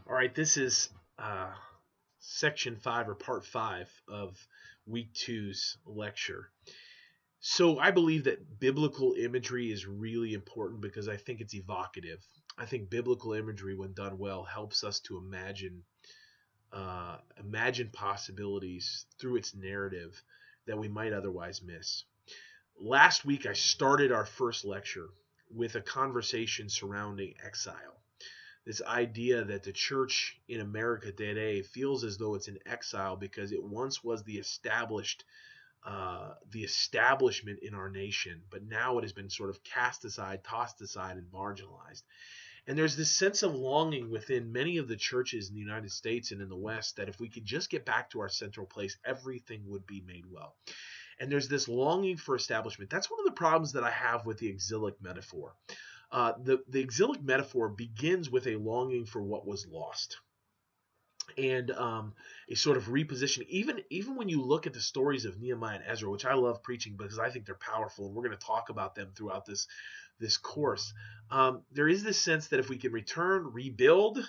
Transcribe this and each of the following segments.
All right, this is uh, section 5 or part 5 of week two's lecture. So I believe that biblical imagery is really important because I think it's evocative. I think biblical imagery, when done well, helps us to imagine possibilities through its narrative that we might otherwise miss. Last week, I started our first lecture with a conversation surrounding exile. This idea that the church in America today feels as though it's in exile because it once was the establishment in our nation, but now it has been sort of cast aside, tossed aside, and marginalized. And there's this sense of longing within many of the churches in the United States and in the West that if we could just get back to our central place, everything would be made well. And there's this longing for establishment. That's one of the problems that I have with the exilic metaphor. The exilic metaphor begins with a longing for what was lost, and a sort of repositioning. Even when you look at the stories of Nehemiah and Ezra, which I love preaching because I think they're powerful, and we're going to talk about them throughout this course. There is this sense that if we can return, rebuild,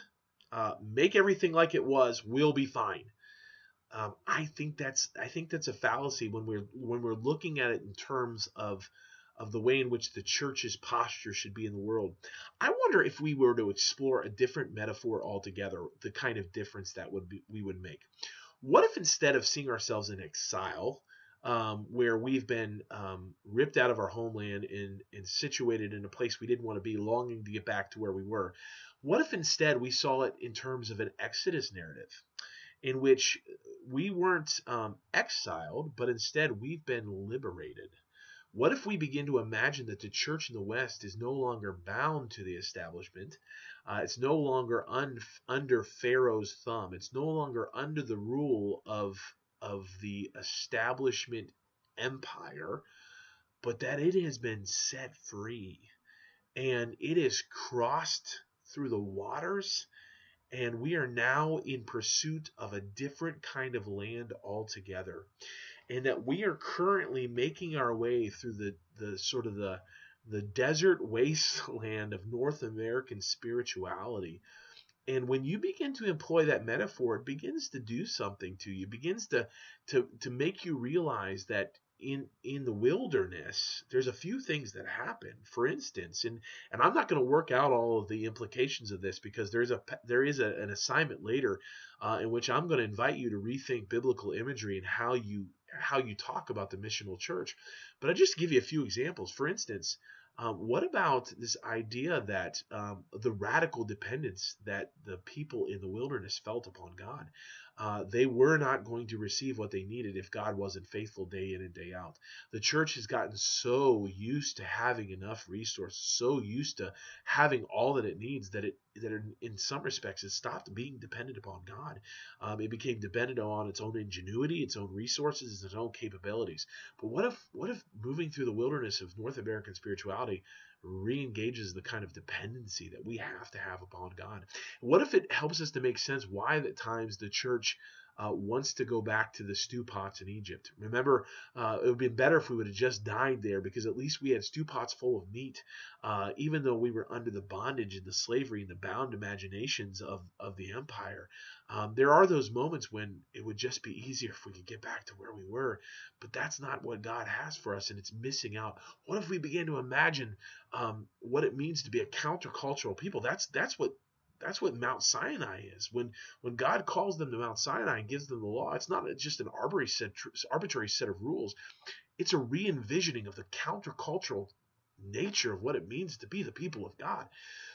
make everything like it was, we'll be fine. I think that's a fallacy when we're looking at it in terms of the way in which the church's posture should be in the world. I wonder if we were to explore a different metaphor altogether, the kind of difference that we would make. What if instead of seeing ourselves in exile, where we've been ripped out of our homeland and situated in a place we didn't want to be, longing to get back to where we were, what if instead we saw it in terms of an Exodus narrative, in which we weren't exiled, but instead we've been liberated? What if we begin to imagine that the church in the West is no longer bound to the establishment? It's no longer under Pharaoh's thumb. It's no longer under the rule of the establishment empire, but that it has been set free and it has crossed through the waters, and we are now in pursuit of a different kind of land altogether, and that we are currently making our way through the sort of the desert wasteland of North American spirituality. And when you begin to employ that metaphor, it begins to do something to you. It begins to make you realize that in the wilderness, there's a few things that happen. For instance, and I'm not going to work out all of the implications of this because there is an assignment later in which I'm going to invite you to rethink biblical imagery and how you talk about the missional church. But I'll just give you a few examples. For instance, what about this idea that the radical dependence that the people in the wilderness felt upon God? They were not going to receive what they needed if God wasn't faithful day in and day out. The church has gotten so used to having enough resources, so used to having all that it needs, that in some respects it stopped being dependent upon God. It became dependent on its own ingenuity, its own resources, its own capabilities. But what if moving through the wilderness of North American spirituality re-engages the kind of dependency that we have to have upon God? What if it helps us to make sense why at times the church wants to go back to the stew pots in Egypt? Remember, it would have been better if we would have just died there, because at least we had stew pots full of meat, even though we were under the bondage and the slavery and the bound imaginations of the empire. There are those moments when it would just be easier if we could get back to where we were, but that's not what God has for us, and it's missing out. What if we began to imagine what it means to be a countercultural people? That's what Mount Sinai is. When God calls them to Mount Sinai and gives them the law, it's not just an arbitrary set of rules. It's a re-envisioning of the countercultural nature of what it means to be the people of God.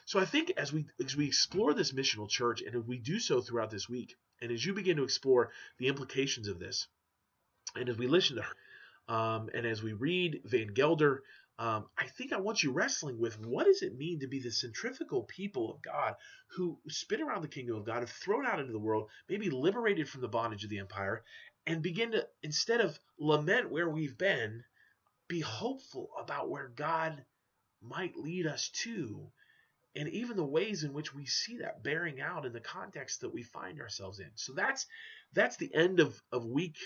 So I think as we explore this missional church, and as we do so throughout this week, and as you begin to explore the implications of this, and as we listen to her, and as we read Van Gelder, I think I want you wrestling with, what does it mean to be the centrifugal people of God who spin around the kingdom of God, have thrown out into the world, maybe liberated from the bondage of the empire, and begin to, instead of lament where we've been, be hopeful about where God might lead us to, and even the ways in which we see that bearing out in the context that we find ourselves in. So that's the end of week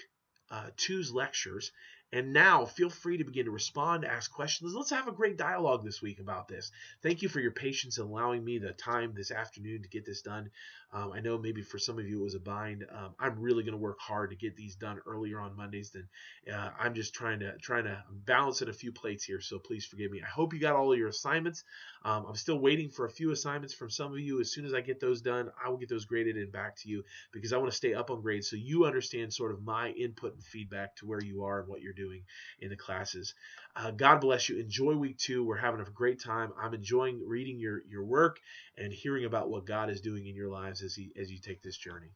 two's lectures. And now feel free to begin to respond, ask questions. Let's have a great dialogue this week about this. Thank you for your patience in allowing me the time this afternoon to get this done. I know maybe for some of you it was a bind. I'm really going to work hard to get these done earlier on Mondays. Then I'm just trying to balance at a few plates here. So please forgive me. I hope you got all of your assignments. I'm still waiting for a few assignments from some of you. As soon as I get those done, I will get those graded and back to you, because I want to stay up on grades so you understand sort of my input and feedback to where you are and what you're doing in the classes. God bless you. Enjoy week 2. We're having a great time. I'm enjoying reading your work and hearing about what God is doing in your lives as you take this journey.